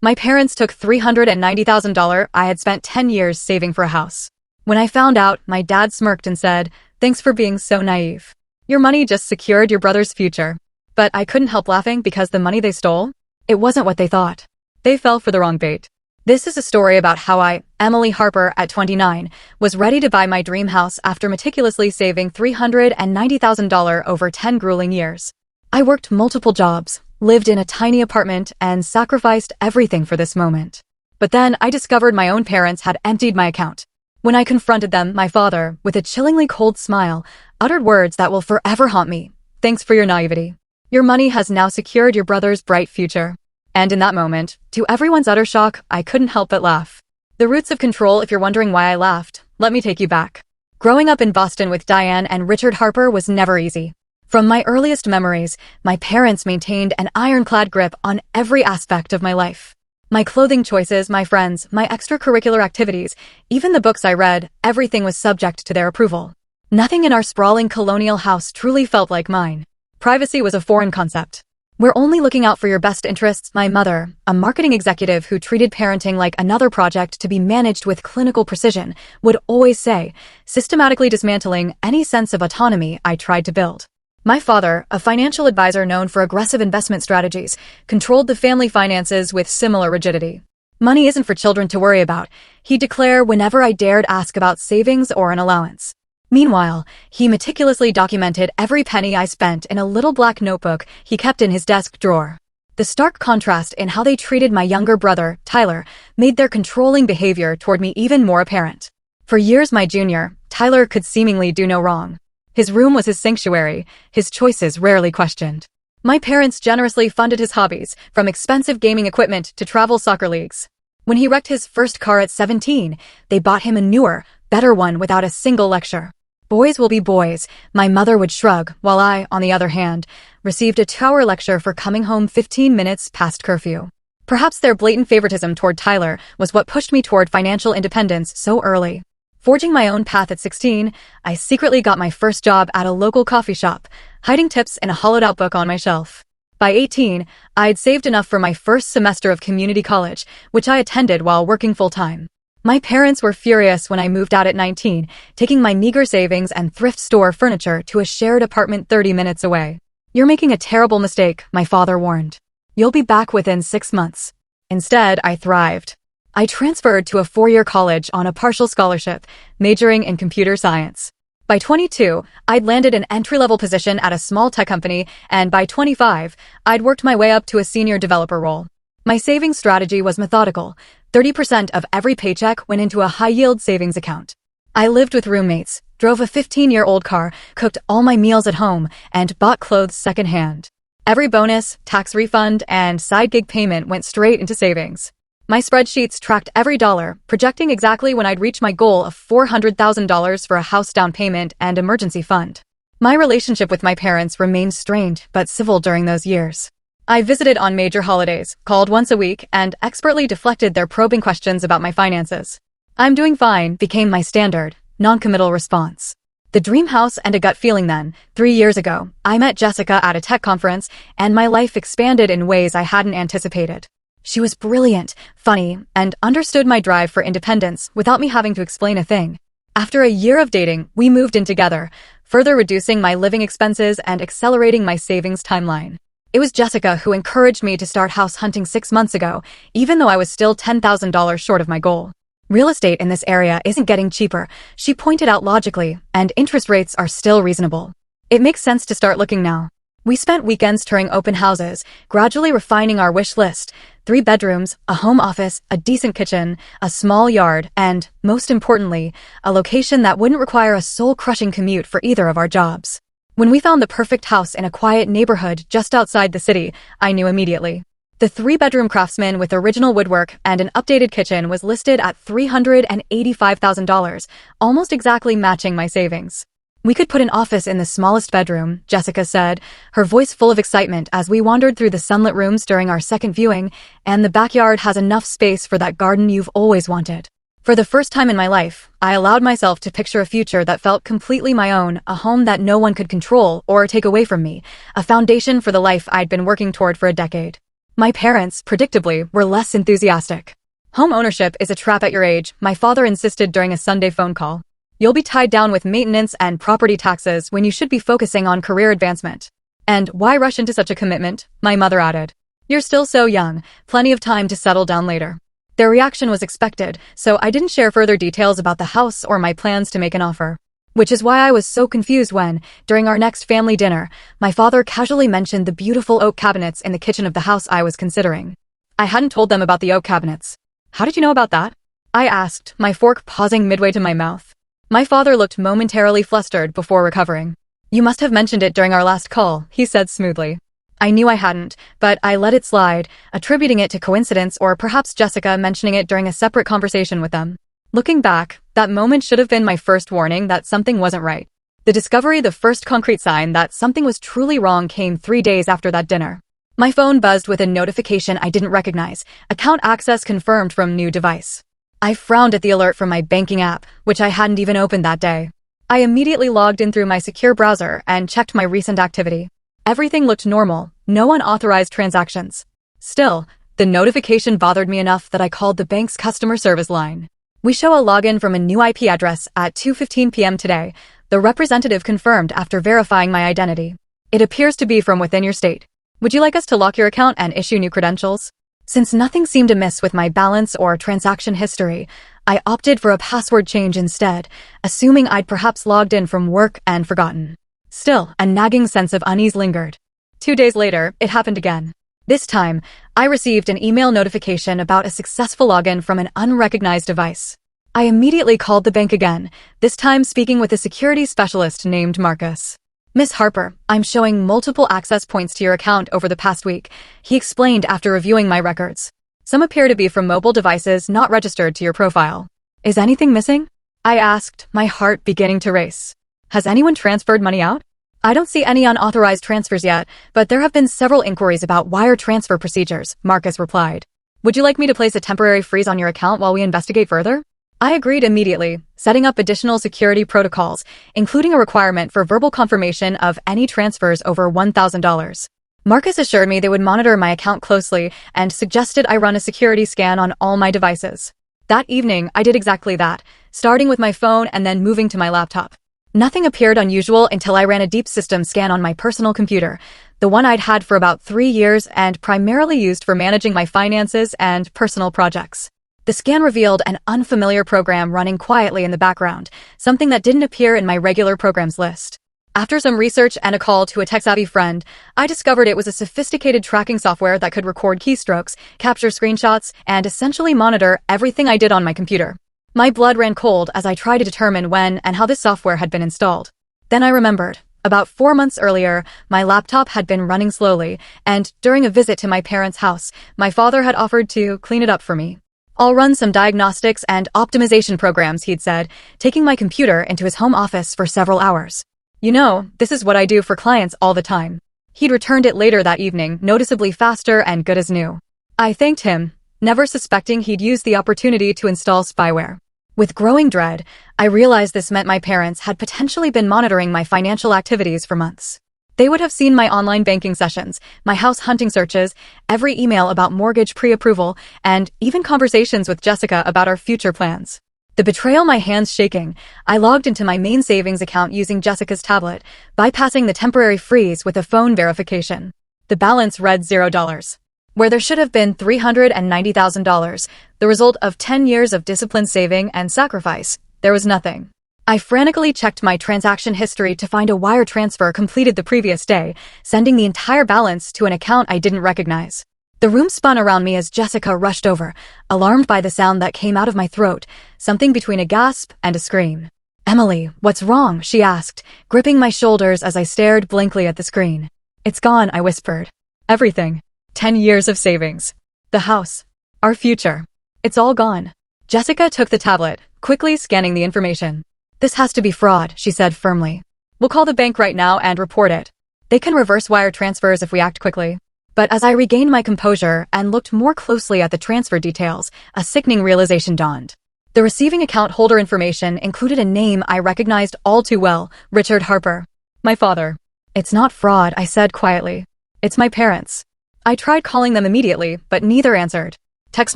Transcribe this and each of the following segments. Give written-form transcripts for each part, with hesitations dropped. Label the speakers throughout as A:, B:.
A: My parents took $390,000 I had spent 10 years saving for a house. When I found out, my dad smirked and said, "Thanks for being so naive. Your money just secured your brother's future." But I couldn't help laughing because the money they stole, it wasn't what they thought. They fell for the wrong bait. This is a story about how I, Emily Harper, at 29, was ready to buy my dream house after meticulously saving $390,000 over 10 grueling years. I worked multiple jobs, lived in a tiny apartment, and sacrificed everything for this moment. But then I discovered my own parents had emptied my account. When I confronted them, my father, with a chillingly cold smile, uttered words that will forever haunt me. "Thanks for your naivety. Your money has now secured your brother's bright future." And in that moment, to everyone's utter shock, I couldn't help but laugh. The roots of control, if you're wondering why I laughed, let me take you back. Growing up in Boston with Diane and Richard Harper was never easy. From my earliest memories, my parents maintained an ironclad grip on every aspect of my life. My clothing choices, my friends, my extracurricular activities, even the books I read, everything was subject to their approval. Nothing in our sprawling colonial house truly felt like mine. Privacy was a foreign concept. "We're only looking out for your best interests," my mother, a marketing executive who treated parenting like another project to be managed with clinical precision, would always say, systematically dismantling any sense of autonomy I tried to build. My father, a financial advisor known for aggressive investment strategies, controlled the family finances with similar rigidity. "Money isn't for children to worry about," he'd declare whenever I dared ask about savings or an allowance. Meanwhile, he meticulously documented every penny I spent in a little black notebook he kept in his desk drawer. The stark contrast in how they treated my younger brother, Tyler, made their controlling behavior toward me even more apparent. For years my junior, Tyler could seemingly do no wrong. His room was his sanctuary, his choices rarely questioned. My parents generously funded his hobbies, from expensive gaming equipment to travel soccer leagues. When he wrecked his first car at 17, they bought him a newer, better one without a single lecture. "Boys will be boys," my mother would shrug, while I, on the other hand, received a 2-hour lecture for coming home 15 minutes past curfew. Perhaps their blatant favoritism toward Tyler was what pushed me toward financial independence so early. Forging my own path at 16, I secretly got my first job at a local coffee shop, hiding tips in a hollowed-out book on my shelf. By 18, I'd saved enough for my first semester of community college, which I attended while working full-time. My parents were furious when I moved out at 19, taking my meager savings and thrift store furniture to a shared apartment 30 minutes away. "You're making a terrible mistake," my father warned. "You'll be back within 6 months." Instead, I thrived. I transferred to a 4-year college on a partial scholarship, majoring in computer science. By 22, I'd landed an entry-level position at a small tech company, and by 25, I'd worked my way up to a senior developer role. My savings strategy was methodical. 30% of every paycheck went into a high-yield savings account. I lived with roommates, drove a 15-year-old car, cooked all my meals at home, and bought clothes secondhand. Every bonus, tax refund, and side gig payment went straight into savings. My spreadsheets tracked every dollar, projecting exactly when I'd reach my goal of $400,000 for a house down payment and emergency fund. My relationship with my parents remained strained but civil during those years. I visited on major holidays, called once a week, and expertly deflected their probing questions about my finances. "I'm doing fine" became my standard, non-committal response. The dream house and a gut feeling then, 3 years ago, I met Jessica at a tech conference, and my life expanded in ways I hadn't anticipated. She was brilliant, funny, and understood my drive for independence without me having to explain a thing. After a year of dating, we moved in together, further reducing my living expenses and accelerating my savings timeline. It was Jessica who encouraged me to start house hunting 6 months ago, even though I was still $10,000 short of my goal. "Real estate in this area isn't getting cheaper," she pointed out logically, "and interest rates are still reasonable. It makes sense to start looking now." We spent weekends touring open houses, gradually refining our wish list: 3 bedrooms, a home office, a decent kitchen, a small yard, and, most importantly, a location that wouldn't require a soul-crushing commute for either of our jobs. When we found the perfect house in a quiet neighborhood just outside the city, I knew immediately. The 3-bedroom Craftsman with original woodwork and an updated kitchen was listed at $385,000, almost exactly matching my savings. "We could put an office in the smallest bedroom," Jessica said, her voice full of excitement as we wandered through the sunlit rooms during our second viewing, "and the backyard has enough space for that garden you've always wanted." For the first time in my life, I allowed myself to picture a future that felt completely my own, a home that no one could control or take away from me, a foundation for the life I'd been working toward for a decade. My parents, predictably, were less enthusiastic. Home ownership is a trap at your age, my father insisted during a Sunday phone call. You'll be tied down with maintenance and property taxes when you should be focusing on career advancement. And why rush into such a commitment? My mother added. You're still so young, plenty of time to settle down later. Their reaction was expected, so I didn't share further details about the house or my plans to make an offer. Which is why I was so confused when, during our next family dinner, my father casually mentioned the beautiful oak cabinets in the kitchen of the house I was considering. I hadn't told them about the oak cabinets. How did you know about that? I asked, my fork pausing midway to my mouth. My father looked momentarily flustered before recovering. You must have mentioned it during our last call, he said smoothly. I knew I hadn't, but I let it slide, attributing it to coincidence or perhaps Jessica mentioning it during a separate conversation with them. Looking back, that moment should have been my first warning that something wasn't right. The discovery, the first concrete sign that something was truly wrong, came 3 days after that dinner. My phone buzzed with a notification I didn't recognize. Account access confirmed from new device. I frowned at the alert from my banking app, which I hadn't even opened that day. I immediately logged in through my secure browser and checked my recent activity. Everything looked normal, no unauthorized transactions. Still, the notification bothered me enough that I called the bank's customer service line. We show a login from a new IP address at 2:15 p.m. today, the representative confirmed after verifying my identity. It appears to be from within your state. Would you like us to lock your account and issue new credentials? Since nothing seemed amiss with my balance or transaction history, I opted for a password change instead, assuming I'd perhaps logged in from work and forgotten. Still, a nagging sense of unease lingered. 2 days later, it happened again. This time, I received an email notification about a successful login from an unrecognized device. I immediately called the bank again, this time speaking with a security specialist named Marcus. Miss Harper, I'm showing multiple access points to your account over the past week, he explained after reviewing my records. Some appear to be from mobile devices not registered to your profile. Is anything missing? I asked, my heart beginning to race. Has anyone transferred money out? I don't see any unauthorized transfers yet, but there have been several inquiries about wire transfer procedures, Marcus replied. Would you like me to place a temporary freeze on your account while we investigate further? I agreed immediately, setting up additional security protocols, including a requirement for verbal confirmation of any transfers over $1,000. Marcus assured me they would monitor my account closely and suggested I run a security scan on all my devices. That evening, I did exactly that, starting with my phone and then moving to my laptop. Nothing appeared unusual until I ran a deep system scan on my personal computer, the one I'd had for about 3 years and primarily used for managing my finances and personal projects. The scan revealed an unfamiliar program running quietly in the background, something that didn't appear in my regular programs list. After some research and a call to a tech-savvy friend, I discovered it was a sophisticated tracking software that could record keystrokes, capture screenshots, and essentially monitor everything I did on my computer. My blood ran cold as I tried to determine when and how this software had been installed. Then I remembered. About 4 months earlier, my laptop had been running slowly, and during a visit to my parents' house, my father had offered to clean it up for me. I'll run some diagnostics and optimization programs, he'd said, taking my computer into his home office for several hours. You know, this is what I do for clients all the time. He'd returned it later that evening, noticeably faster and good as new. I thanked him, never suspecting he'd used the opportunity to install spyware. With growing dread, I realized this meant my parents had potentially been monitoring my financial activities for months. They would have seen my online banking sessions, my house hunting searches, every email about mortgage pre-approval, and even conversations with Jessica about our future plans. The betrayal, my hands shaking, I logged into my main savings account using Jessica's tablet, bypassing the temporary freeze with a phone verification. The balance read $0. Where there should have been $390,000, the result of 10 years of disciplined saving and sacrifice, there was nothing. I frantically checked my transaction history to find a wire transfer completed the previous day, sending the entire balance to an account I didn't recognize. The room spun around me as Jessica rushed over, alarmed by the sound that came out of my throat, something between a gasp and a scream. Emily, what's wrong? She asked, gripping my shoulders as I stared blankly at the screen. It's gone, I whispered. Everything. 10 years of savings. The house. Our future. It's all gone. Jessica took the tablet, quickly scanning the information. This has to be fraud, she said firmly. We'll call the bank right now and report it. They can reverse wire transfers if we act quickly. But as I regained my composure and looked more closely at the transfer details, a sickening realization dawned. The receiving account holder information included a name I recognized all too well, Richard Harper. My father. It's not fraud, I said quietly. It's my parents. I tried calling them immediately, but neither answered. Text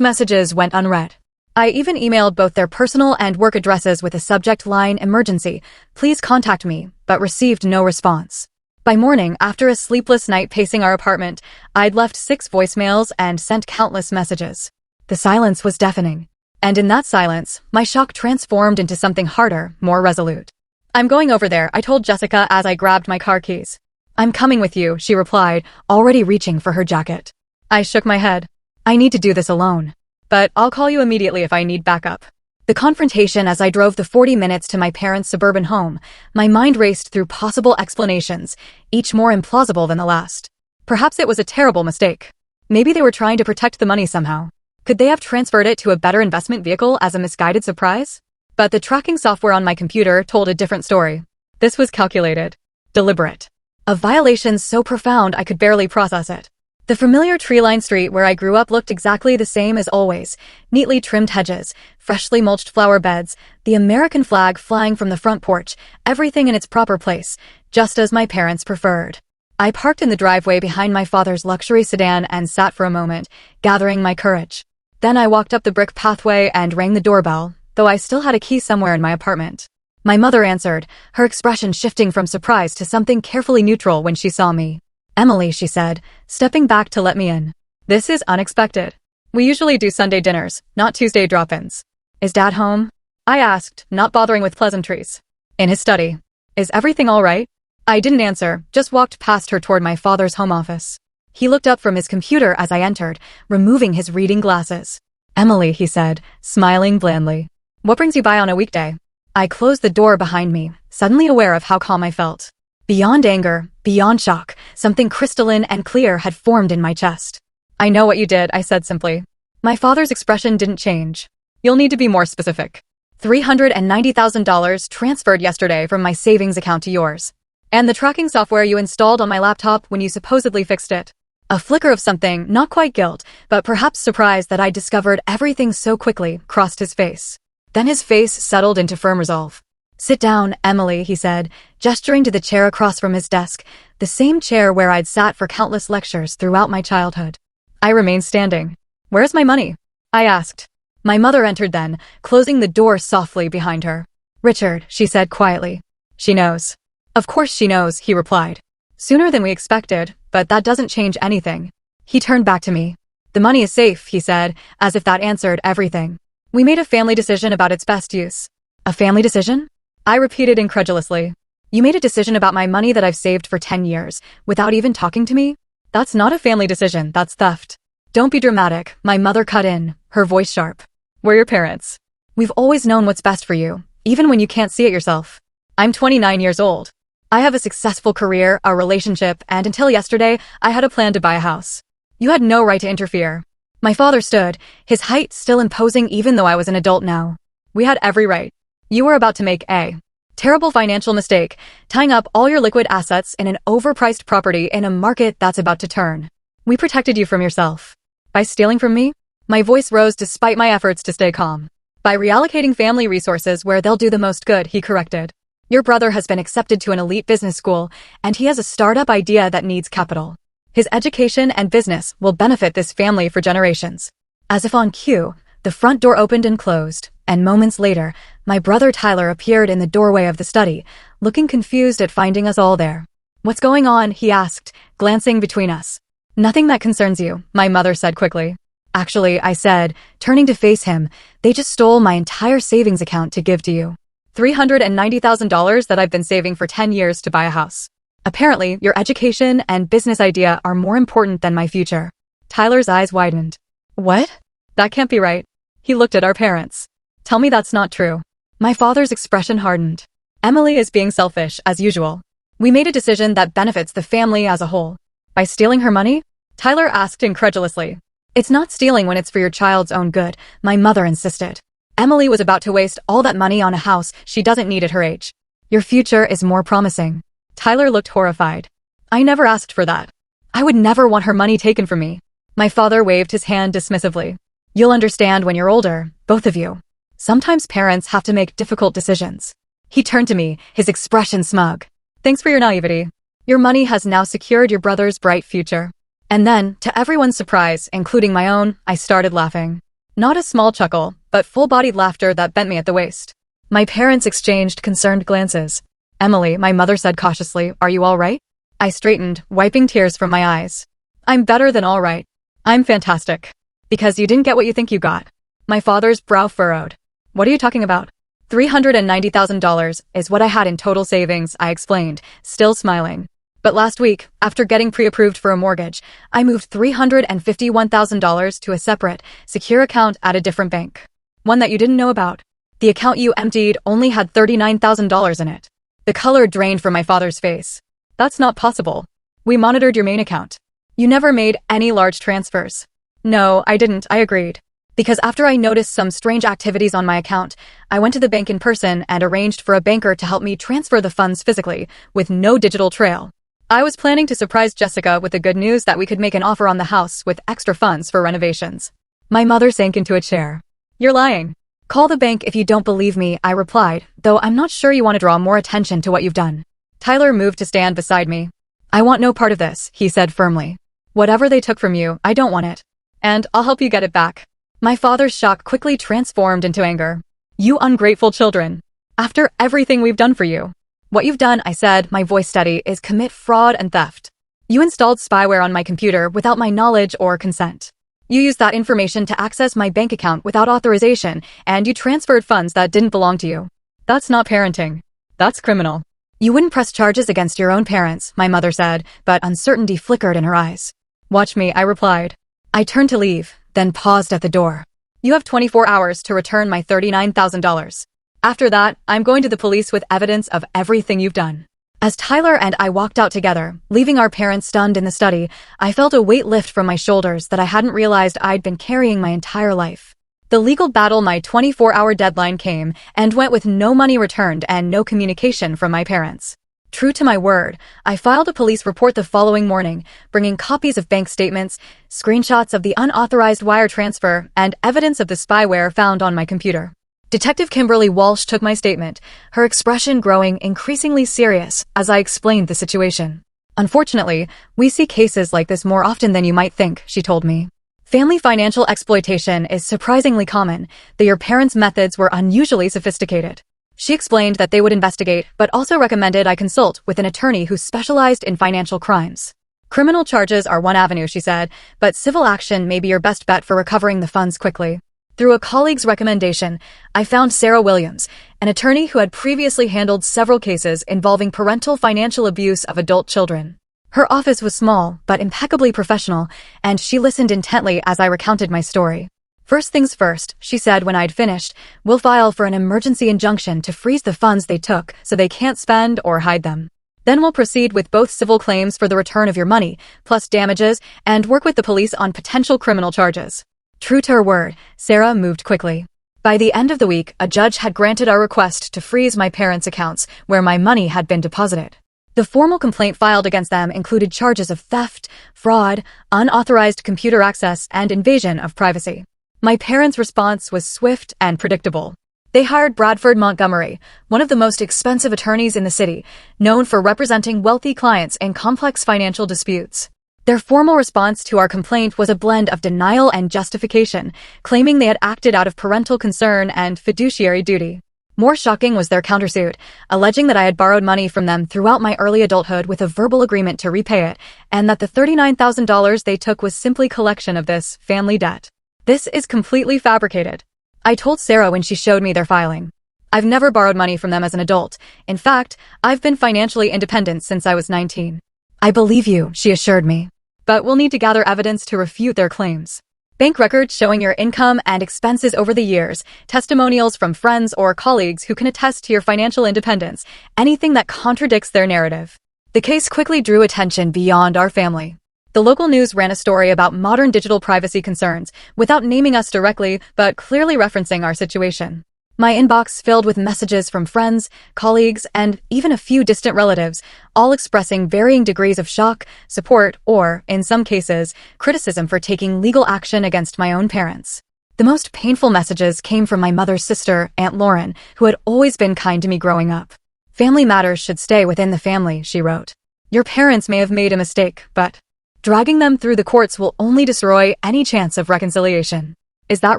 A: messages went unread. I even emailed both their personal and work addresses with a subject line emergency, please contact me, but received no response. By morning, after a sleepless night pacing our apartment, I'd left 6 voicemails and sent countless messages. The silence was deafening. And in that silence, my shock transformed into something harder, more resolute. I'm going over there, I told Jessica as I grabbed my car keys. I'm coming with you, she replied, already reaching for her jacket. I shook my head. I need to do this alone. But I'll call you immediately if I need backup. The confrontation as I drove the 40 minutes to my parents' suburban home, my mind raced through possible explanations, each more implausible than the last. Perhaps it was a terrible mistake. Maybe they were trying to protect the money somehow. Could they have transferred it to a better investment vehicle as a misguided surprise? But the tracking software on my computer told a different story. This was calculated. Deliberate. A violation so profound I could barely process it. The familiar tree-lined street where I grew up looked exactly the same as always. Neatly trimmed hedges, freshly mulched flower beds, the American flag flying from the front porch, everything in its proper place, just as my parents preferred. I parked in the driveway behind my father's luxury sedan and sat for a moment, gathering my courage. Then I walked up the brick pathway and rang the doorbell, though I still had a key somewhere in my apartment. My mother answered, her expression shifting from surprise to something carefully neutral when she saw me. Emily, she said, stepping back to let me in. This is unexpected. We usually do Sunday dinners, not Tuesday drop-ins. Is Dad home? I asked, not bothering with pleasantries. In his study. Is everything all right? I didn't answer, just walked past her toward my father's home office. He looked up from his computer as I entered, removing his reading glasses. Emily, he said, smiling blandly. What brings you by on a weekday? I closed the door behind me, suddenly aware of how calm I felt. Beyond anger, beyond shock, something crystalline and clear had formed in my chest. I know what you did, I said simply. My father's expression didn't change. You'll need to be more specific. $390,000 transferred yesterday from my savings account to yours. And the tracking software you installed on my laptop when you supposedly fixed it. A flicker of something, not quite guilt, but perhaps surprise that I discovered everything so quickly, crossed his face. Then his face settled into firm resolve. Sit down, Emily, he said, gesturing to the chair across from his desk, the same chair where I'd sat for countless lectures throughout my childhood. I remained standing. Where's my money? I asked. My mother entered then, closing the door softly behind her. Richard, she said quietly. She knows. Of course she knows, he replied. Sooner than we expected, but that doesn't change anything. He turned back to me. The money is safe, he said, as if that answered everything. We made a family decision about its best use. A family decision? I repeated incredulously. You made a decision about my money that I've saved for 10 years, without even talking to me? That's not a family decision, that's theft. Don't be dramatic, my mother cut in, her voice sharp. We're your parents. We've always known what's best for you, even when you can't see it yourself. I'm 29 years old. I have a successful career, a relationship, and until yesterday, I had a plan to buy a house. You had no right to interfere. My father stood, his height still imposing even though I was an adult now. We had every right. You were about to make a terrible financial mistake, tying up all your liquid assets in an overpriced property in a market that's about to turn. We protected you from yourself. By stealing from me? My voice rose despite my efforts to stay calm. By reallocating family resources where they'll do the most good, he corrected. Your brother has been accepted to an elite business school, and he has a startup idea that needs capital. His education and business will benefit this family for generations. As if on cue, the front door opened and closed, and moments later, my brother Tyler appeared in the doorway of the study, looking confused at finding us all there. What's going on? He asked, glancing between us. Nothing that concerns you, my mother said quickly. Actually, I said, turning to face him, they just stole my entire savings account to give to you. $390,000 that I've been saving for 10 years to buy a house. Apparently, your education and business idea are more important than my future. Tyler's eyes widened. What? That can't be right. He looked at our parents. Tell me that's not true. My father's expression hardened. Emily is being selfish, as usual. We made a decision that benefits the family as a whole. By stealing her money? Tyler asked incredulously. It's not stealing when it's for your child's own good, my mother insisted. Emily was about to waste all that money on a house she doesn't need at her age. Your future is more promising. Tyler looked horrified. I never asked for that. I would never want her money taken from me. My father waved his hand dismissively. You'll understand when you're older, both of you. Sometimes parents have to make difficult decisions. He turned to me, his expression smug. Thanks for your naivety. Your money has now secured your brother's bright future. And then, to everyone's surprise, including my own, I started laughing. Not a small chuckle, but full-bodied laughter that bent me at the waist. My parents exchanged concerned glances. Emily, my mother said cautiously, "Are you all right?" I straightened, wiping tears from my eyes. "I'm better than all right. I'm fantastic. Because you didn't get what you think you got." My father's brow furrowed. "What are you talking about?" $390,000 is what I had in total savings, I explained, still smiling. But last week, after getting pre-approved for a mortgage, I moved $351,000 to a separate, secure account at a different bank. One that you didn't know about. The account you emptied only had $39,000 in it. The color drained from my father's face. "That's not possible. We monitored your main account. You never made any large transfers." "No, I didn't," I agreed. Because after I noticed some strange activities on my account, I went to the bank in person and arranged for a banker to help me transfer the funds physically, with no digital trail. I was planning to surprise Jessica with the good news that we could make an offer on the house with extra funds for renovations. My mother sank into a chair. "You're lying. Call the bank if you don't believe me," I replied, "though I'm not sure you want to draw more attention to what you've done." Tyler moved to stand beside me. "I want no part of this," he said firmly. "Whatever they took from you, I don't want it. And I'll help you get it back." My father's shock quickly transformed into anger. "You ungrateful children. After everything we've done for you. What you've done," I said, my voice steady, "is commit fraud and theft. You installed spyware on my computer without my knowledge or consent. You used that information to access my bank account without authorization, and you transferred funds that didn't belong to you. That's not parenting. That's criminal." "You wouldn't press charges against your own parents," my mother said, but uncertainty flickered in her eyes. "Watch me," I replied. I turned to leave, then paused at the door. "You have 24 hours to return my $39,000. After that, I'm going to the police with evidence of everything you've done." As Tyler and I walked out together, leaving our parents stunned in the study, I felt a weight lift from my shoulders that I hadn't realized I'd been carrying my entire life. The legal battle, my 24-hour deadline came, and went with no money returned and no communication from my parents. True to my word, I filed a police report the following morning, bringing copies of bank statements, screenshots of the unauthorized wire transfer, and evidence of the spyware found on my computer. Detective Kimberly Walsh took my statement, her expression growing increasingly serious as I explained the situation. "Unfortunately, we see cases like this more often than you might think," she told me. "Family financial exploitation is surprisingly common, though your parents' methods were unusually sophisticated." She explained that they would investigate, but also recommended I consult with an attorney who specialized in financial crimes. "Criminal charges are one avenue," she said, "but civil action may be your best bet for recovering the funds quickly." Through a colleague's recommendation, I found Sarah Williams, an attorney who had previously handled several cases involving parental financial abuse of adult children. Her office was small, but impeccably professional, and she listened intently as I recounted my story. "First things first," she said when I'd finished, "we'll file for an emergency injunction to freeze the funds they took so they can't spend or hide them. Then we'll proceed with both civil claims for the return of your money, plus damages, and work with the police on potential criminal charges." True to her word, Sarah moved quickly. By the end of the week, a judge had granted our request to freeze my parents' accounts where my money had been deposited. The formal complaint filed against them included charges of theft, fraud, unauthorized computer access, and invasion of privacy. My parents' response was swift and predictable. They hired Bradford Montgomery, one of the most expensive attorneys in the city, known for representing wealthy clients in complex financial disputes. Their formal response to our complaint was a blend of denial and justification, claiming they had acted out of parental concern and fiduciary duty. More shocking was their countersuit, alleging that I had borrowed money from them throughout my early adulthood with a verbal agreement to repay it, and that the $39,000 they took was simply collection of this family debt. "This is completely fabricated," I told Sarah when she showed me their filing. "I've never borrowed money from them as an adult. In fact, I've been financially independent since I was 19. "I believe you," she assured me. "But we'll need to gather evidence to refute their claims. Bank records showing your income and expenses over the years, testimonials from friends or colleagues who can attest to your financial independence, anything that contradicts their narrative." The case quickly drew attention beyond our family. The local news ran a story about modern digital privacy concerns, without naming us directly, but clearly referencing our situation. My inbox filled with messages from friends, colleagues, and even a few distant relatives, all expressing varying degrees of shock, support, or, in some cases, criticism for taking legal action against my own parents. The most painful messages came from my mother's sister, Aunt Lauren, who had always been kind to me growing up. "Family matters should stay within the family," she wrote. "Your parents may have made a mistake, but Dragging them through the courts will only destroy any chance of reconciliation. Is that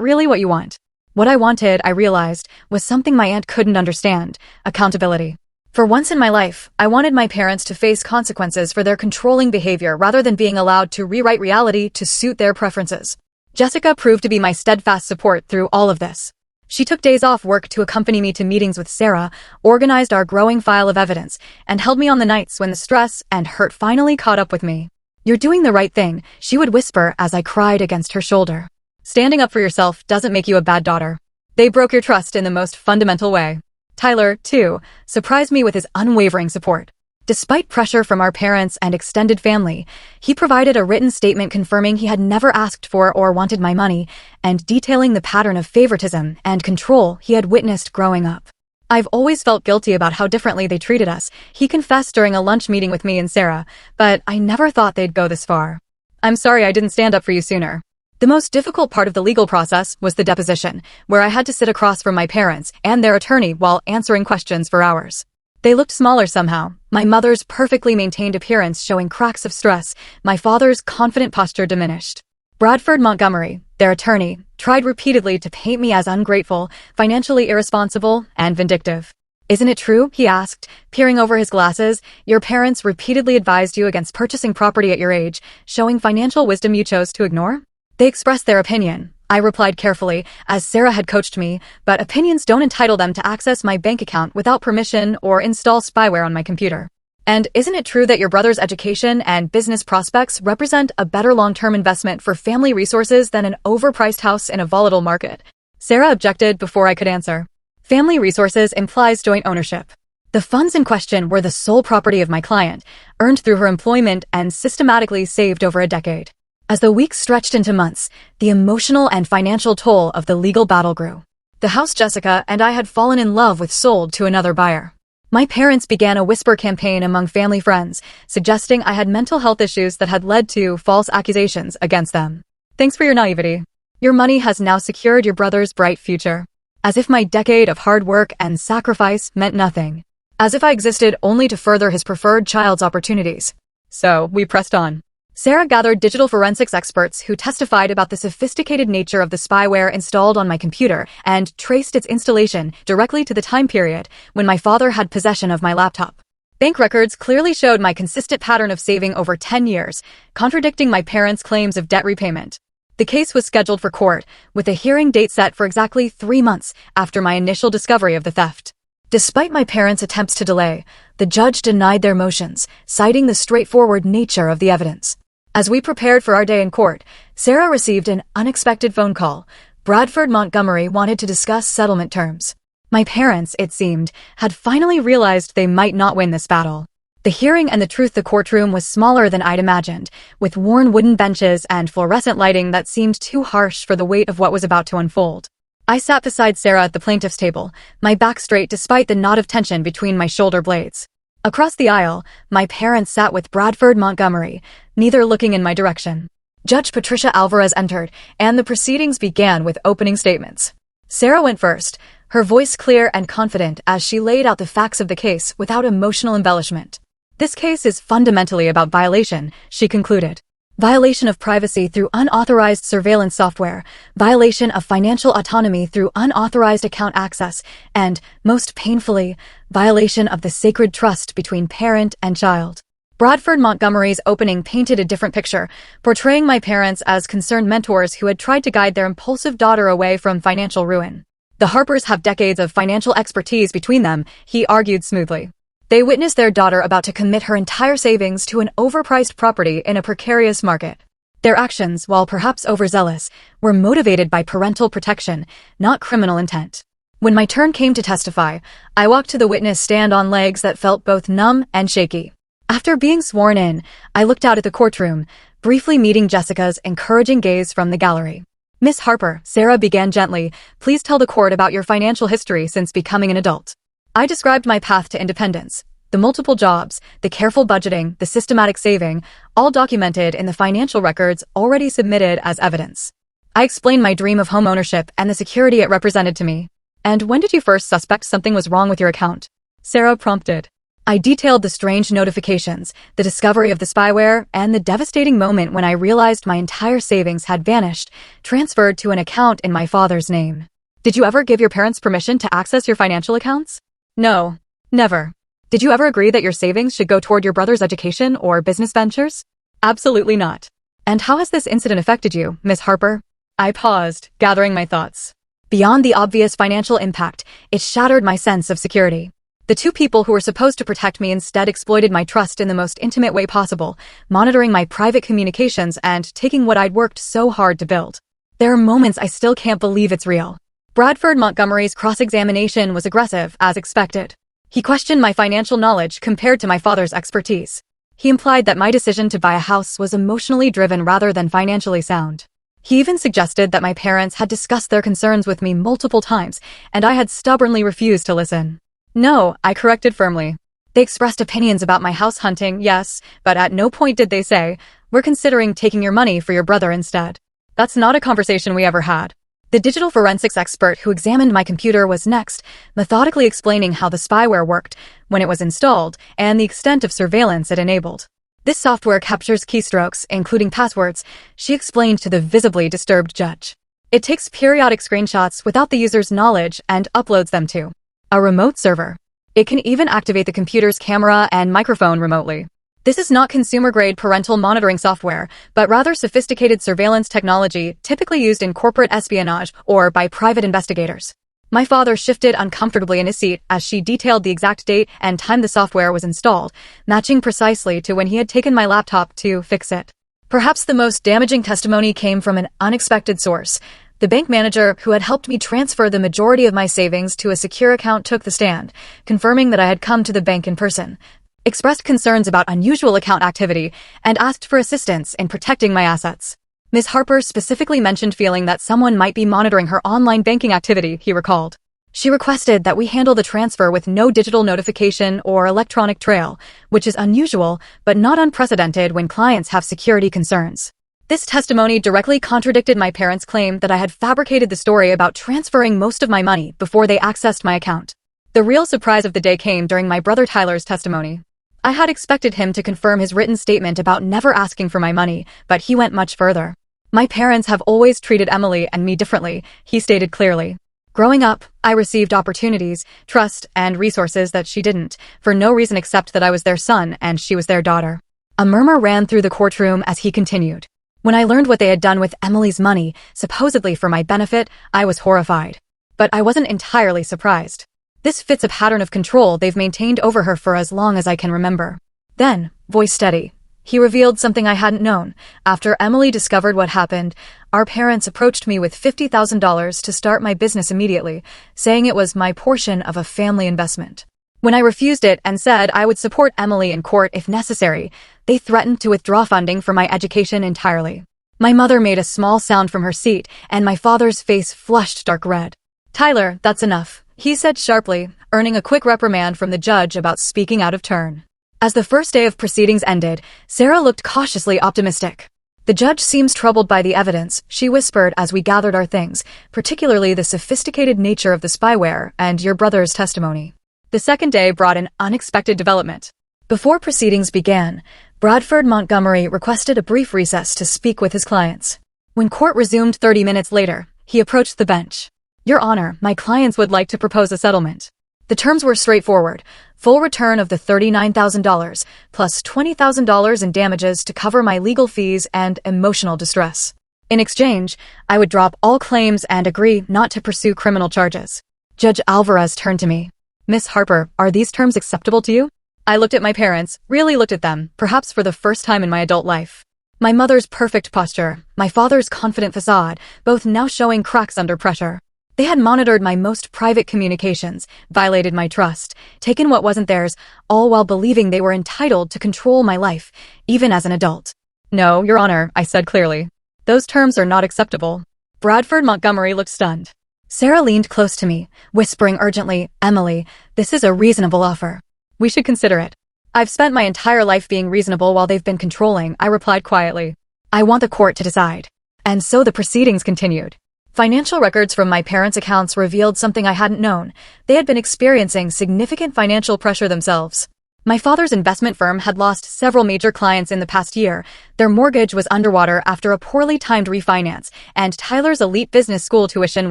A: really what you want? What I wanted, I realized, was something my aunt couldn't understand: accountability. For once in my life, I wanted my parents to face consequences for their controlling behavior rather than being allowed to rewrite reality to suit their preferences. Jessica proved to be my steadfast support through all of this. She took days off work to accompany me to meetings with Sarah, organized our growing file of evidence, and held me on the nights when the stress and hurt finally caught up with me. "You're doing the right thing," she would whisper as I cried against her shoulder. Standing up for yourself doesn't make you a bad daughter. They broke your trust in the most fundamental way. Tyler, too, surprised me with his unwavering support. Despite pressure from our parents and extended family, he provided a written statement confirming he had never asked for or wanted my money, and detailing the pattern of favoritism and control he had witnessed growing up. "I've always felt guilty about how differently they treated us," he confessed during a lunch meeting with me and Sarah, "but I never thought they'd go this far. I'm sorry I didn't stand up for you sooner." The most difficult part of the legal process was the deposition, where I had to sit across from my parents and their attorney while answering questions for hours. They looked smaller somehow, my mother's perfectly maintained appearance showing cracks of stress, my father's confident posture diminished. Bradford Montgomery, their attorney, tried repeatedly to paint me as ungrateful, financially irresponsible, and vindictive. "Isn't it true?" he asked, peering over his glasses. "Your parents repeatedly advised you against purchasing property at your age, showing financial wisdom you chose to ignore?" "They expressed their opinion," I replied carefully, as Sarah had coached me, "but opinions don't entitle them to access my bank account without permission or install spyware on my computer." "And isn't it true that your brother's education and business prospects represent a better long-term investment for family resources than an overpriced house in a volatile market?" Sarah objected before I could answer. Family resources implies joint ownership. The funds in question were the sole property of my client, earned through her employment and systematically saved over a decade. As the weeks stretched into months, the emotional and financial toll of the legal battle grew. The house Jessica and I had fallen in love with sold to another buyer. My parents began a whisper campaign among family friends, suggesting I had mental health issues that had led to false accusations against them. "Thanks for your naivety. Your money has now secured your brother's bright future." As if my decade of hard work and sacrifice meant nothing. As if I existed only to further his preferred child's opportunities. So we pressed on. Sarah gathered digital forensics experts who testified about the sophisticated nature of the spyware installed on my computer and traced its installation directly to the time period when my father had possession of my laptop. Bank records clearly showed my consistent pattern of saving over 10 years, contradicting my parents' claims of debt repayment. The case was scheduled for court, with a hearing date set for exactly 3 months after my initial discovery of the theft. Despite my parents' attempts to delay, the judge denied their motions, citing the straightforward nature of the evidence. As we prepared for our day in court, Sarah received an unexpected phone call. Bradford Montgomery wanted to discuss settlement terms. My parents, it seemed, had finally realized they might not win this battle. The hearing and the courtroom was smaller than I'd imagined, with worn wooden benches and fluorescent lighting that seemed too harsh for the weight of what was about to unfold. I sat beside Sarah at the plaintiff's table, my back straight despite the knot of tension between my shoulder blades. Across the aisle, my parents sat with Bradford Montgomery, neither looking in my direction. Judge Patricia Alvarez entered, and the proceedings began with opening statements. Sarah went first, her voice clear and confident as she laid out the facts of the case without emotional embellishment. "This case is fundamentally about violation," she concluded. "Violation of privacy through unauthorized surveillance software, violation of financial autonomy through unauthorized account access, and, most painfully, violation of the sacred trust between parent and child." Bradford Montgomery's opening painted a different picture, portraying my parents as concerned mentors who had tried to guide their impulsive daughter away from financial ruin. "The Harpers have decades of financial expertise between them," he argued smoothly. "They witnessed their daughter about to commit her entire savings to an overpriced property in a precarious market. Their actions, while perhaps overzealous, were motivated by parental protection, not criminal intent." When my turn came to testify, I walked to the witness stand on legs that felt both numb and shaky. After being sworn in, I looked out at the courtroom, briefly meeting Jessica's encouraging gaze from the gallery. "Miss Harper," Sarah began gently, "please tell the court about your financial history since becoming an adult." I described my path to independence, the multiple jobs, the careful budgeting, the systematic saving, all documented in the financial records already submitted as evidence. I explained my dream of home ownership and the security it represented to me. "And when did you first suspect something was wrong with your account?" Sarah prompted. I detailed the strange notifications, the discovery of the spyware, and the devastating moment when I realized my entire savings had vanished, transferred to an account in my father's name. Did you ever give your parents permission to access your financial accounts? No. Never. Did you ever agree that your savings should go toward your brother's education or business ventures? Absolutely not. And how has this incident affected you, Miss Harper? I paused, gathering my thoughts. Beyond the obvious financial impact, it shattered my sense of security. The two people who were supposed to protect me instead exploited my trust in the most intimate way possible, monitoring my private communications and taking what I'd worked so hard to build. There are moments I still can't believe it's real. Bradford Montgomery's cross-examination was aggressive, as expected. He questioned my financial knowledge compared to my father's expertise. He implied that my decision to buy a house was emotionally driven rather than financially sound. He even suggested that my parents had discussed their concerns with me multiple times, and I had stubbornly refused to listen. No, I corrected firmly. They expressed opinions about my house hunting, yes, but at no point did they say, "We're considering taking your money for your brother instead." That's not a conversation we ever had. The digital forensics expert who examined my computer was next, methodically explaining how the spyware worked, when it was installed, and the extent of surveillance it enabled. This software captures keystrokes, including passwords, she explained to the visibly disturbed judge. It takes periodic screenshots without the user's knowledge and uploads them to a remote server. It can even activate the computer's camera and microphone remotely. This is not consumer-grade parental monitoring software, but rather sophisticated surveillance technology typically used in corporate espionage or by private investigators. My father shifted uncomfortably in his seat as she detailed the exact date and time the software was installed, matching precisely to when he had taken my laptop to fix it. Perhaps the most damaging testimony came from an unexpected source. The bank manager who had helped me transfer the majority of my savings to a secure account took the stand, confirming that I had come to the bank in person, expressed concerns about unusual account activity, and asked for assistance in protecting my assets. Ms. Harper specifically mentioned feeling that someone might be monitoring her online banking activity, he recalled. She requested that we handle the transfer with no digital notification or electronic trail, which is unusual but not unprecedented when clients have security concerns. This testimony directly contradicted my parents' claim that I had fabricated the story about transferring most of my money before they accessed my account. The real surprise of the day came during my brother Tyler's testimony. I had expected him to confirm his written statement about never asking for my money, but he went much further. My parents have always treated Emily and me differently, he stated clearly. Growing up, I received opportunities, trust, and resources that she didn't, for no reason except that I was their son and she was their daughter. A murmur ran through the courtroom as he continued. When I learned what they had done with Emily's money, supposedly for my benefit, I was horrified. But I wasn't entirely surprised. This fits a pattern of control they've maintained over her for as long as I can remember. Then, voice steady, he revealed something I hadn't known. After Emily discovered what happened, our parents approached me with $50,000 to start my business immediately, saying it was my portion of a family investment. When I refused it and said I would support Emily in court if necessary, they threatened to withdraw funding for my education entirely. My mother made a small sound from her seat, and my father's face flushed dark red. "Tyler, that's enough," he said sharply, earning a quick reprimand from the judge about speaking out of turn. As the first day of proceedings ended, Sarah looked cautiously optimistic. "The judge seems troubled by the evidence," she whispered as we gathered our things, "particularly the sophisticated nature of the spyware and your brother's testimony." The second day brought an unexpected development. Before proceedings began, Bradford Montgomery requested a brief recess to speak with his clients. When court resumed 30 minutes later, he approached the bench. "Your Honor, my clients would like to propose a settlement." The terms were straightforward: full return of the $39,000, plus $20,000 in damages to cover my legal fees and emotional distress. In exchange, I would drop all claims and agree not to pursue criminal charges. Judge Alvarez turned to me. "Miss Harper, are these terms acceptable to you?" I looked at my parents, really looked at them, perhaps for the first time in my adult life. My mother's perfect posture, my father's confident facade, both now showing cracks under pressure. They had monitored my most private communications, violated my trust, taken what wasn't theirs, all while believing they were entitled to control my life, even as an adult. "No, Your Honor," I said clearly. "Those terms are not acceptable." Bradford Montgomery looked stunned. Sarah leaned close to me, whispering urgently, "Emily, this is a reasonable offer. We should consider it." "I've spent my entire life being reasonable while they've been controlling," I replied quietly. "I want the court to decide." And so the proceedings continued. Financial records from my parents' accounts revealed something I hadn't known. They had been experiencing significant financial pressure themselves. My father's investment firm had lost several major clients in the past year, their mortgage was underwater after a poorly timed refinance, and Tyler's elite business school tuition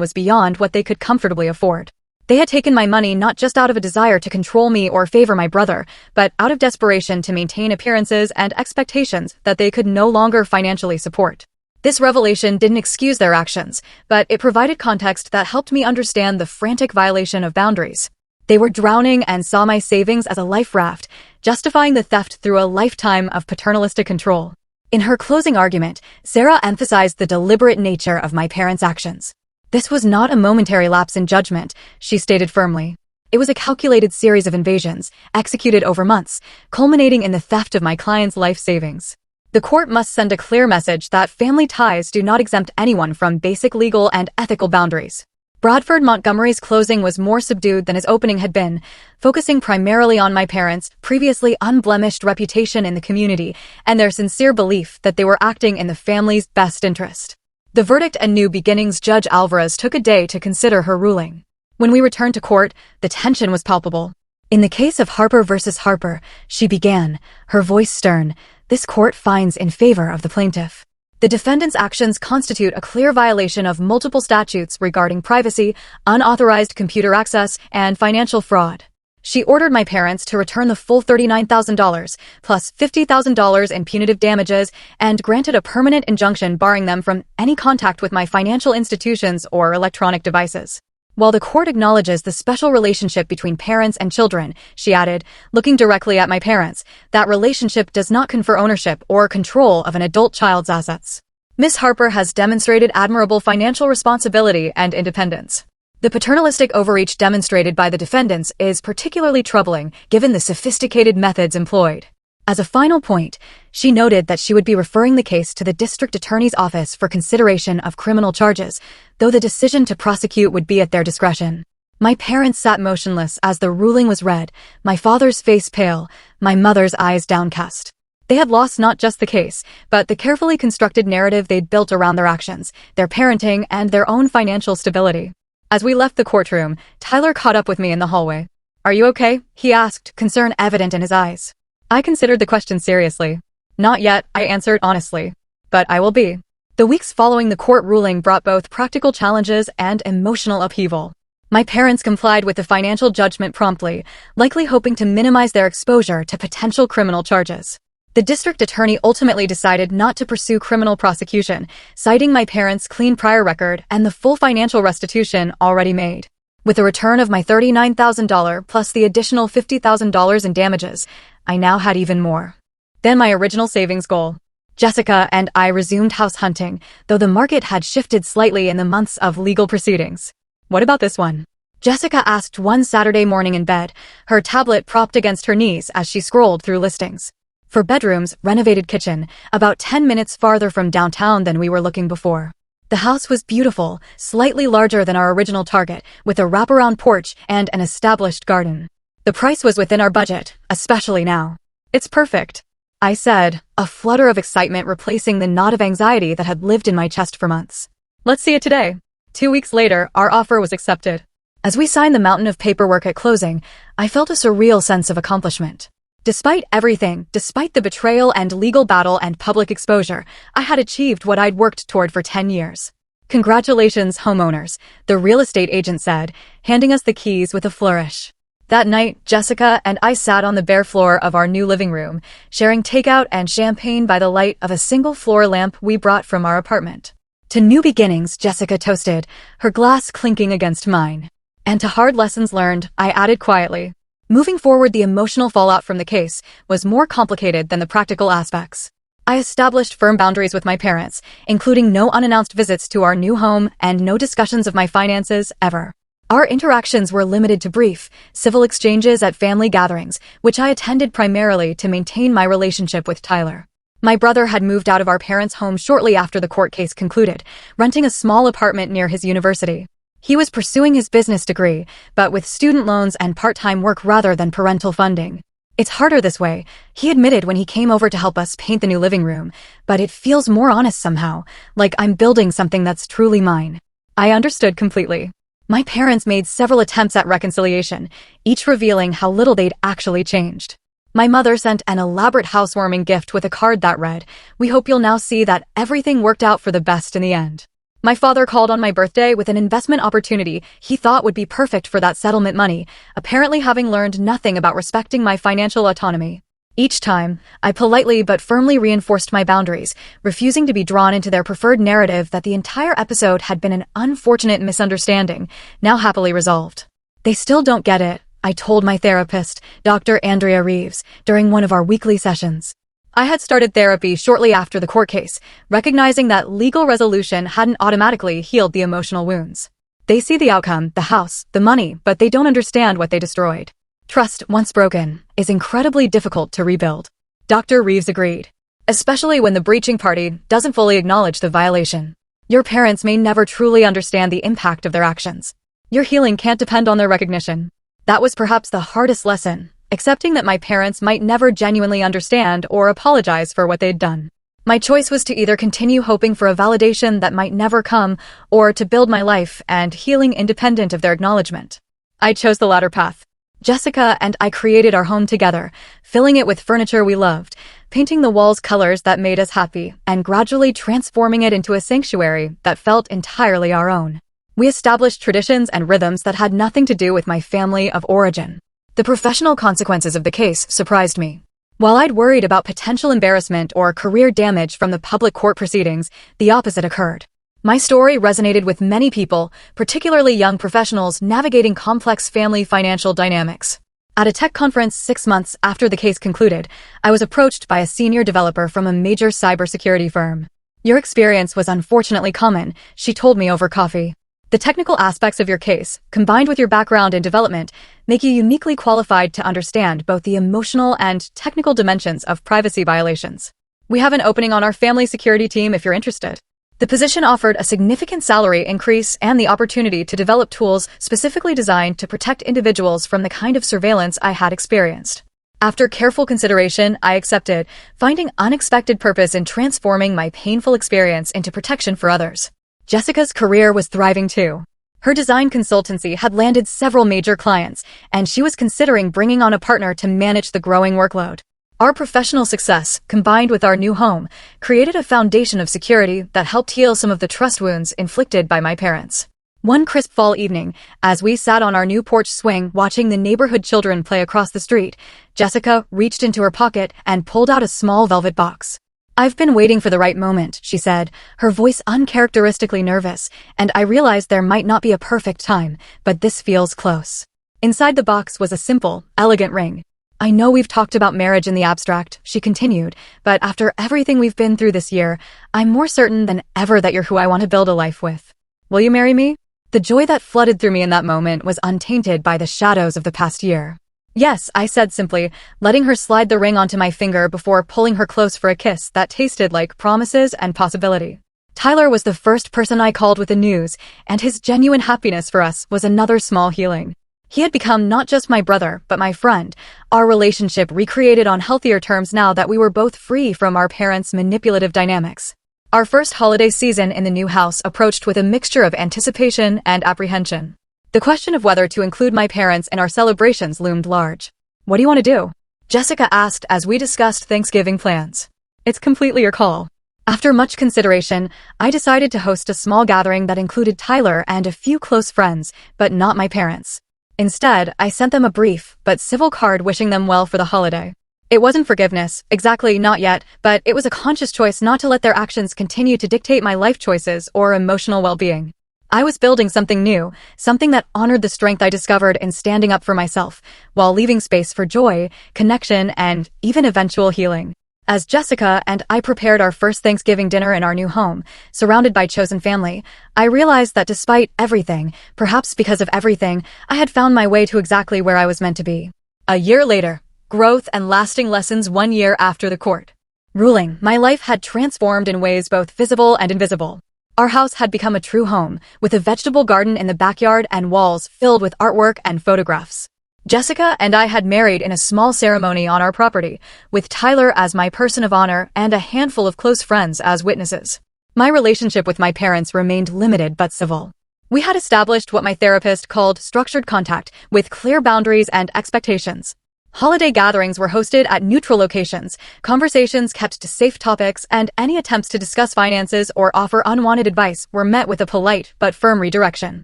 A: was beyond what they could comfortably afford. They had taken my money not just out of a desire to control me or favor my brother, but out of desperation to maintain appearances and expectations that they could no longer financially support. This revelation didn't excuse their actions, but it provided context that helped me understand the frantic violation of boundaries. They were drowning and saw my savings as a life raft, justifying the theft through a lifetime of paternalistic control. In her closing argument, Sarah emphasized the deliberate nature of my parents' actions. This was not a momentary lapse in judgment, she stated firmly. It was a calculated series of invasions, executed over months, culminating in the theft of my client's life savings. The court must send a clear message that family ties do not exempt anyone from basic legal and ethical boundaries. Bradford Montgomery's closing was more subdued than his opening had been, focusing primarily on my parents' previously unblemished reputation in the community and their sincere belief that they were acting in the family's best interest. The verdict and new beginnings. Judge Alvarez took a day to consider her ruling. When we returned to court, the tension was palpable. In the case of Harper versus Harper, she began, her voice stern, this court finds in favor of the plaintiff. The defendant's actions constitute a clear violation of multiple statutes regarding privacy, unauthorized computer access, and financial fraud. She ordered my parents to return the full $39,000, plus $50,000 in punitive damages, and granted a permanent injunction barring them from any contact with my financial institutions or electronic devices. While the court acknowledges the special relationship between parents and children, she added, looking directly at my parents, that relationship does not confer ownership or control of an adult child's assets. Ms. Harper has demonstrated admirable financial responsibility and independence. The paternalistic overreach demonstrated by the defendants is particularly troubling given the sophisticated methods employed. As a final point, she noted that she would be referring the case to the district attorney's office for consideration of criminal charges, though the decision to prosecute would be at their discretion. My parents sat motionless as the ruling was read, my father's face pale, my mother's eyes downcast. They had lost not just the case, but the carefully constructed narrative they'd built around their actions, their parenting, and their own financial stability. As we left the courtroom, Tyler caught up with me in the hallway. "Are you okay?" he asked, concern evident in his eyes. I considered the question seriously. "Not yet," I answered honestly. "But I will be." The weeks following the court ruling brought both practical challenges and emotional upheaval. My parents complied with the financial judgment promptly, likely hoping to minimize their exposure to potential criminal charges. The district attorney ultimately decided not to pursue criminal prosecution, citing my parents' clean prior record and the full financial restitution already made. With the return of my $39,000 plus the additional $50,000 in damages, I now had even more than my original savings goal. Jessica and I resumed house hunting, though the market had shifted slightly in the months of legal proceedings. "What about this one?" Jessica asked one Saturday morning in bed, her tablet propped against her knees as she scrolled through listings. For bedrooms, renovated kitchen, about 10 minutes farther from downtown than we were looking before. The house was beautiful, slightly larger than our original target, with a wraparound porch and an established garden. The price was within our budget, especially now. "It's perfect," I said, a flutter of excitement replacing the knot of anxiety that had lived in my chest for months. "Let's see it today." 2 weeks later, our offer was accepted. As we signed the mountain of paperwork at closing, I felt a surreal sense of accomplishment. Despite everything, despite the betrayal and legal battle and public exposure, I had achieved what I'd worked toward for 10 years. "Congratulations, homeowners," the real estate agent said, handing us the keys with a flourish. That night, Jessica and I sat on the bare floor of our new living room, sharing takeout and champagne by the light of a single floor lamp we brought from our apartment. "To new beginnings," Jessica toasted, her glass clinking against mine. "And to hard lessons learned," I added quietly. Moving forward, the emotional fallout from the case was more complicated than the practical aspects. I established firm boundaries with my parents, including no unannounced visits to our new home and no discussions of my finances ever. Our interactions were limited to brief, civil exchanges at family gatherings, which I attended primarily to maintain my relationship with Tyler. My brother had moved out of our parents' home shortly after the court case concluded, renting a small apartment near his university. He was pursuing his business degree, but with student loans and part-time work rather than parental funding. "It's harder this way," he admitted when he came over to help us paint the new living room, "but it feels more honest somehow, like I'm building something that's truly mine." I understood completely. My parents made several attempts at reconciliation, each revealing how little they'd actually changed. My mother sent an elaborate housewarming gift with a card that read, "We hope you'll now see that everything worked out for the best in the end." My father called on my birthday with an investment opportunity he thought would be perfect for that settlement money, apparently having learned nothing about respecting my financial autonomy. Each time, I politely but firmly reinforced my boundaries, refusing to be drawn into their preferred narrative that the entire episode had been an unfortunate misunderstanding, now happily resolved. "They still don't get it," I told my therapist, Dr. Andrea Reeves, during one of our weekly sessions. I had started therapy shortly after the court case, recognizing that legal resolution hadn't automatically healed the emotional wounds. They see the outcome, the house, the money, but they don't understand what they destroyed. Trust, once broken, is incredibly difficult to rebuild. Dr. Reeves agreed, especially when the breaching party doesn't fully acknowledge the violation. Your parents may never truly understand the impact of their actions. Your healing can't depend on their recognition. That was perhaps the hardest lesson, accepting that my parents might never genuinely understand or apologize for what they'd done. My choice was to either continue hoping for a validation that might never come, or to build my life and healing independent of their acknowledgement. I chose the latter path. Jessica and I created our home together, filling it with furniture we loved, painting the walls colors that made us happy, and gradually transforming it into a sanctuary that felt entirely our own. We established traditions and rhythms that had nothing to do with my family of origin. The professional consequences of the case surprised me. While I'd worried about potential embarrassment or career damage from the public court proceedings, the opposite occurred. My story resonated with many people, particularly young professionals navigating complex family financial dynamics. At a tech conference 6 months after the case concluded, I was approached by a senior developer from a major cybersecurity firm. "Your experience was unfortunately common," she told me over coffee. "The technical aspects of your case, combined with your background in development, make you uniquely qualified to understand both the emotional and technical dimensions of privacy violations. We have an opening on our family security team if you're interested." The position offered a significant salary increase and the opportunity to develop tools specifically designed to protect individuals from the kind of surveillance I had experienced. After careful consideration, I accepted, finding unexpected purpose in transforming my painful experience into protection for others. Jessica's career was thriving too. Her design consultancy had landed several major clients, and she was considering bringing on a partner to manage the growing workload. Our professional success, combined with our new home, created a foundation of security that helped heal some of the trust wounds inflicted by my parents. One crisp fall evening, as we sat on our new porch swing watching the neighborhood children play across the street, Jessica reached into her pocket and pulled out a small velvet box. "I've been waiting for the right moment," she said, her voice uncharacteristically nervous, "and I realized there might not be a perfect time, but this feels close." Inside the box was a simple, elegant ring. "I know we've talked about marriage in the abstract," she continued, "but after everything we've been through this year, I'm more certain than ever that you're who I want to build a life with. Will you marry me?" The joy that flooded through me in that moment was untainted by the shadows of the past year. "Yes," I said simply, letting her slide the ring onto my finger before pulling her close for a kiss that tasted like promises and possibility. Tyler was the first person I called with the news, and his genuine happiness for us was another small healing. He had become not just my brother, but my friend, our relationship recreated on healthier terms now that we were both free from our parents' manipulative dynamics. Our first holiday season in the new house approached with a mixture of anticipation and apprehension. The question of whether to include my parents in our celebrations loomed large. "What do you want to do?" Jessica asked as we discussed Thanksgiving plans. "It's completely your call." After much consideration, I decided to host a small gathering that included Tyler and a few close friends, but not my parents. Instead, I sent them a brief but civil card wishing them well for the holiday. It wasn't forgiveness, exactly, not yet, but it was a conscious choice not to let their actions continue to dictate my life choices or emotional well-being. I was building something new, something that honored the strength I discovered in standing up for myself, while leaving space for joy, connection, and even eventual healing. As Jessica and I prepared our first Thanksgiving dinner in our new home, surrounded by chosen family, I realized that despite everything, perhaps because of everything, I had found my way to exactly where I was meant to be. A year later, growth and lasting lessons 1 year after the court ruling, my life had transformed in ways both visible and invisible. Our house had become a true home, with a vegetable garden in the backyard and walls filled with artwork and photographs. Jessica and I had married in a small ceremony on our property, with Tyler as my person of honor and a handful of close friends as witnesses. My relationship with my parents remained limited but civil. We had established what my therapist called structured contact, with clear boundaries and expectations. Holiday gatherings were hosted at neutral locations, conversations kept to safe topics, and any attempts to discuss finances or offer unwanted advice were met with a polite but firm redirection.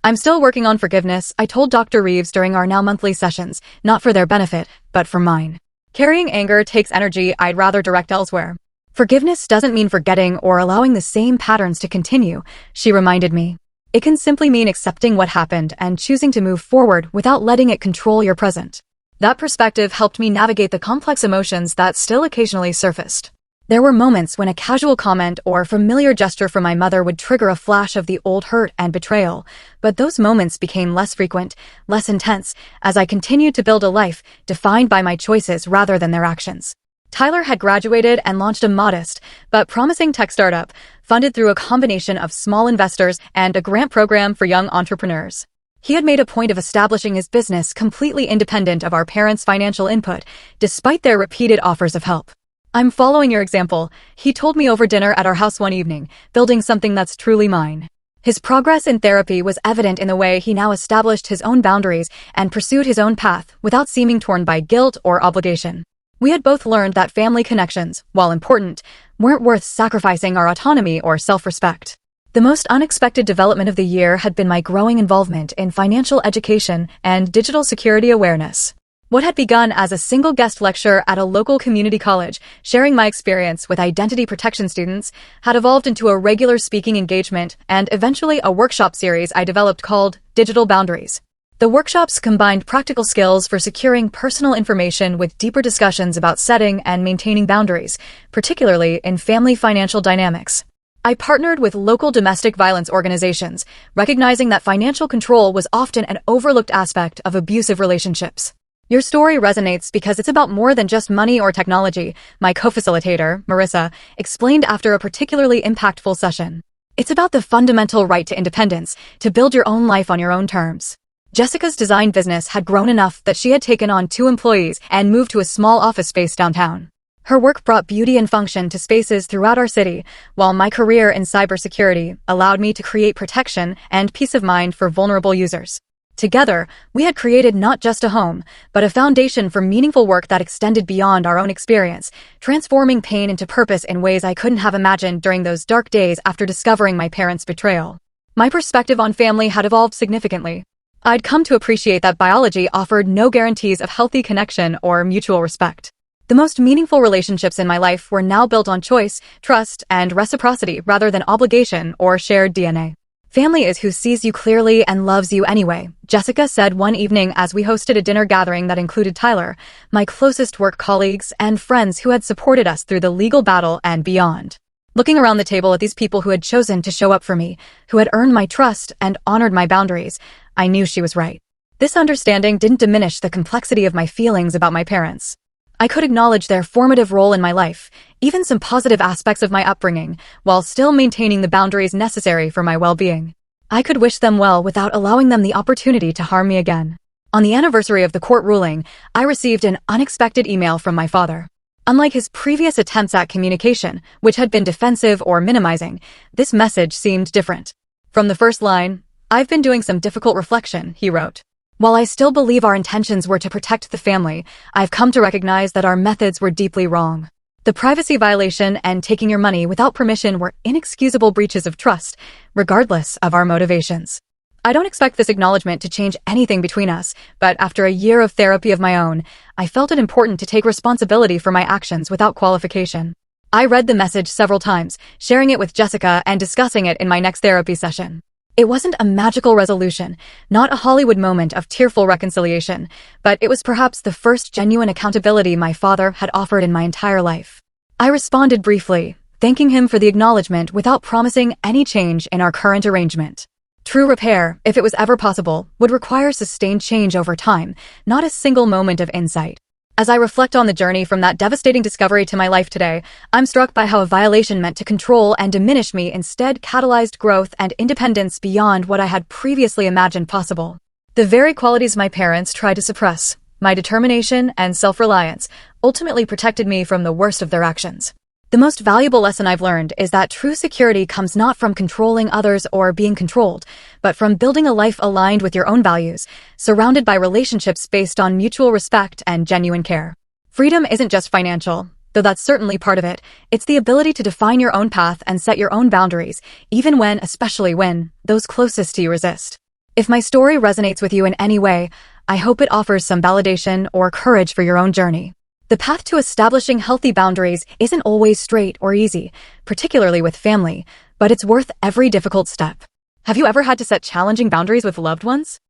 A: "I'm still working on forgiveness," I told Dr. Reeves during our now monthly sessions, not for their benefit, but for mine. "Carrying anger takes energy I'd rather direct elsewhere." "Forgiveness doesn't mean forgetting or allowing the same patterns to continue," she reminded me. "It can simply mean accepting what happened and choosing to move forward without letting it control your present." That perspective helped me navigate the complex emotions that still occasionally surfaced. There were moments when a casual comment or familiar gesture from my mother would trigger a flash of the old hurt and betrayal, but those moments became less frequent, less intense, as I continued to build a life defined by my choices rather than their actions. Tyler had graduated and launched a modest but promising tech startup, funded through a combination of small investors and a grant program for young entrepreneurs. He had made a point of establishing his business completely independent of our parents' financial input, despite their repeated offers of help. "I'm following your example," he told me over dinner at our house one evening, "building something that's truly mine." His progress in therapy was evident in the way he now established his own boundaries and pursued his own path without seeming torn by guilt or obligation. We had both learned that family connections, while important, weren't worth sacrificing our autonomy or self-respect. The most unexpected development of the year had been my growing involvement in financial education and digital security awareness. What had begun as a single guest lecture at a local community college, sharing my experience with identity protection students, had evolved into a regular speaking engagement and eventually a workshop series I developed called Digital Boundaries. The workshops combined practical skills for securing personal information with deeper discussions about setting and maintaining boundaries, particularly in family financial dynamics. I partnered with local domestic violence organizations, recognizing that financial control was often an overlooked aspect of abusive relationships. "Your story resonates because it's about more than just money or technology," my co-facilitator, Marissa, explained after a particularly impactful session. "It's about the fundamental right to independence, to build your own life on your own terms." Jessica's design business had grown enough that she had taken on 2 employees and moved to a small office space downtown. Her work brought beauty and function to spaces throughout our city, while my career in cybersecurity allowed me to create protection and peace of mind for vulnerable users. Together, we had created not just a home, but a foundation for meaningful work that extended beyond our own experience, transforming pain into purpose in ways I couldn't have imagined during those dark days after discovering my parents' betrayal. My perspective on family had evolved significantly. I'd come to appreciate that biology offered no guarantees of healthy connection or mutual respect. The most meaningful relationships in my life were now built on choice, trust, and reciprocity rather than obligation or shared DNA. "Family is who sees you clearly and loves you anyway," Jessica said one evening as we hosted a dinner gathering that included Tyler, my closest work colleagues, and friends who had supported us through the legal battle and beyond. Looking around the table at these people who had chosen to show up for me, who had earned my trust and honored my boundaries, I knew she was right. This understanding didn't diminish the complexity of my feelings about my parents. I could acknowledge their formative role in my life, even some positive aspects of my upbringing, while still maintaining the boundaries necessary for my well-being. I could wish them well without allowing them the opportunity to harm me again. On the anniversary of the court ruling, I received an unexpected email from my father. Unlike his previous attempts at communication, which had been defensive or minimizing, this message seemed different. From the first line, "I've been doing some difficult reflection," he wrote. "While I still believe our intentions were to protect the family, I've come to recognize that our methods were deeply wrong. The privacy violation and taking your money without permission were inexcusable breaches of trust, regardless of our motivations. I don't expect this acknowledgement to change anything between us, but after a year of therapy of my own, I felt it important to take responsibility for my actions without qualification." I read the message several times, sharing it with Jessica and discussing it in my next therapy session. It wasn't a magical resolution, not a Hollywood moment of tearful reconciliation, but it was perhaps the first genuine accountability my father had offered in my entire life. I responded briefly, thanking him for the acknowledgement without promising any change in our current arrangement. True repair, if it was ever possible, would require sustained change over time, not a single moment of insight. As I reflect on the journey from that devastating discovery to my life today, I'm struck by how a violation meant to control and diminish me instead catalyzed growth and independence beyond what I had previously imagined possible. The very qualities my parents tried to suppress, my determination and self-reliance, ultimately protected me from the worst of their actions. The most valuable lesson I've learned is that true security comes not from controlling others or being controlled, but from building a life aligned with your own values, surrounded by relationships based on mutual respect and genuine care. Freedom isn't just financial, though that's certainly part of it. It's the ability to define your own path and set your own boundaries, especially when, those closest to you resist. If my story resonates with you in any way, I hope it offers some validation or courage for your own journey. The path to establishing healthy boundaries isn't always straight or easy, particularly with family, but it's worth every difficult step. Have you ever had to set challenging boundaries with loved ones?